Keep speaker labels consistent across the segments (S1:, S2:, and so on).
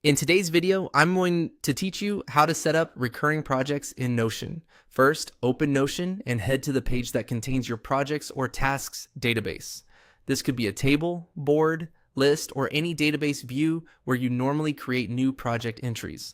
S1: In today's video, I'm going to teach you how to set up recurring projects in Notion. First, open Notion and head to the page that contains your projects or tasks database. This could be a table, board, list, or any database view where you normally create new project entries.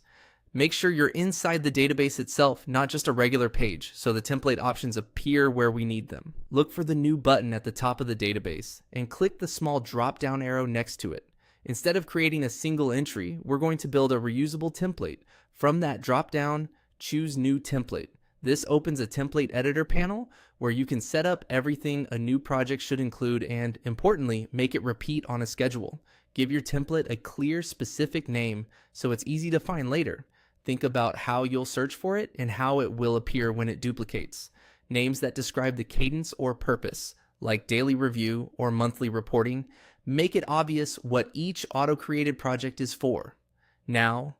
S1: Make sure you're inside the database itself, not just a regular page, so the template options appear where we need them. Look for the New button at the top of the database and click the small drop-down arrow next to it. Instead of creating a single entry, we're going to build a reusable template. From that drop-down, choose New Template. This opens a template editor panel where you can set up everything a new project should include and, importantly, make it repeat on a schedule. Give your template a clear, specific name so it's easy to find later. Think about how you'll search for it and how it will appear when it duplicates. Names that describe the cadence or purpose, like daily review or monthly reporting, make it obvious what each auto-created project is for. Now,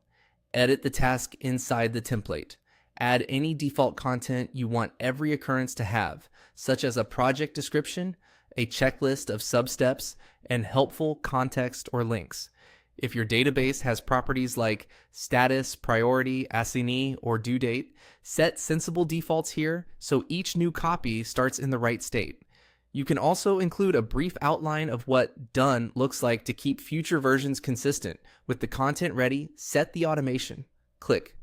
S1: edit the task inside the template. Add any default content you want every occurrence to have, such as a project description, a checklist of sub-steps, and helpful context or links. If your database has properties like status, priority, assignee, or due date, set sensible defaults here so each new copy starts in the right state. You can also include a brief outline of what done looks like to keep future versions consistent. With the content ready, set the automation. Click.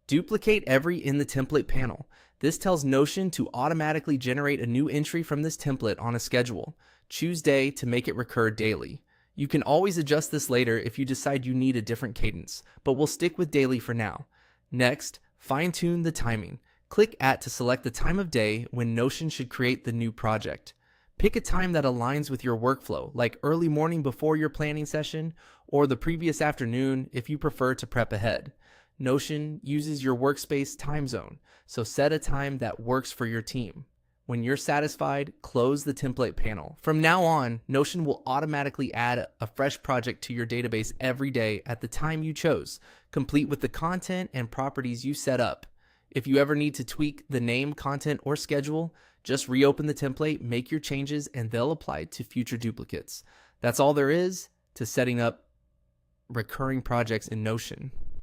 S1: Duplicate every in the template panel. This tells Notion to automatically generate a new entry from this template on a schedule. Choose day to make it recur daily. You can always adjust this later if you decide you need a different cadence, but we'll stick with daily for now. Next, fine-tune the timing. Click at to select the time of day when Notion should create the new project. Pick a time that aligns with your workflow, like early morning before your planning session, or the previous afternoon if you prefer to prep ahead. Notion uses your workspace time zone, so set a time that works for your team. When you're satisfied, close the template panel. From now on, Notion will automatically add a fresh project to your database every day at the time you chose, complete with the content and properties you set up. If you ever need to tweak the name, content, or schedule, just reopen the template, make your changes, and they'll apply to future duplicates. That's all there is to setting up recurring projects in Notion.